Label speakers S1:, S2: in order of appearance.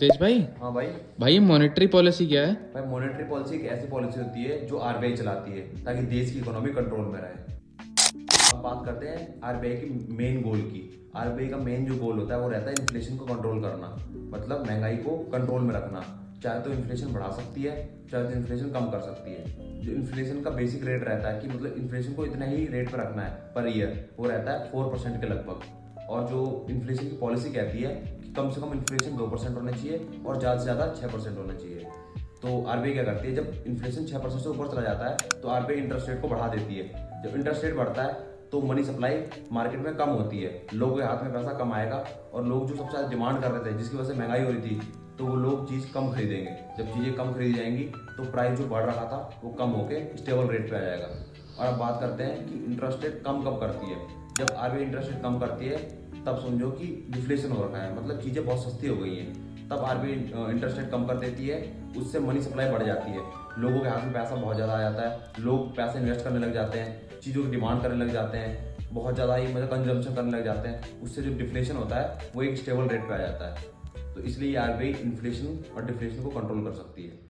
S1: तेज भाई।
S2: हाँ भाई।
S1: भाई ये मॉनेटरी पॉलिसी क्या है?
S2: भाई मॉनेटरी पॉलिसी एक ऐसी पॉलिसी होती है जो आरबीआई चलाती है ताकि देश की इकोनॉमी कंट्रोल में रहे। अब बात करते हैं आरबीआई की मेन गोल की। आरबीआई का मेन जो गोल होता है वो रहता है इन्फ्लेशन को कंट्रोल करना, मतलब महंगाई को कंट्रोल में रखना। चाहे तो इन्फ्लेशन बढ़ा सकती है, चाहे तो इन्फ्लेशन कम कर सकती है। जो इन्फ्लेशन का बेसिक रेट रहता है कि मतलब इन्फ्लेशन को इतना ही रेट पर रखना है पर ईयर, वो रहता है 4% के लगभग। और जो इन्फ्लेशन की पॉलिसी कहती है कि कम से कम इन्फ्लेशन 2% होना चाहिए और ज़्यादा से ज़्यादा 6% होना चाहिए। तो आरबीआई क्या करती है, जब इन्फ्लेशन 6% से ऊपर चला जाता है तो आरबीआई इंटरेस्ट रेट को बढ़ा देती है। जब इंटरेस्ट रेट बढ़ता है तो मनी सप्लाई मार्केट में कम होती है, लोगों के हाथ में पैसा कम आएगा और लोग जो सबसे ज़्यादा डिमांड कर रहे थे जिसकी वजह से महंगाई हो रही थी, तो वो लोग चीज़ कम खरीदेंगे। जब चीज़ें कम खरीदी जाएंगी तो प्राइस जो बढ़ रहा था वो कम होकर स्टेबल रेट पे आ जाएगा। और अब बात करते हैं कि इंटरेस्ट रेट कम कब करती है। जब आरबीआई इंटरेस्ट रेट कम करती है तब समझो कि डिफ्लेशन हो रखा है, मतलब चीज़ें बहुत सस्ती हो गई हैं। तब आरबीआई इंटरेस्ट रेट कम कर देती है, उससे मनी सप्लाई बढ़ जाती है, लोगों के हाथ में पैसा बहुत ज़्यादा आ जाता है, लोग पैसे इन्वेस्ट करने लग जाते हैं, चीज़ों की डिमांड करने लग जाते हैं, बहुत ज़्यादा ही मतलब कंजम्पशन करने लग जाते हैं। उससे जो डिफ्लेशन होता है वो एक स्टेबल रेट पे आ जाता है। तो इसलिए आरबीआई इन्फ्लेशन और डिफ्लेशन को कंट्रोल कर सकती है।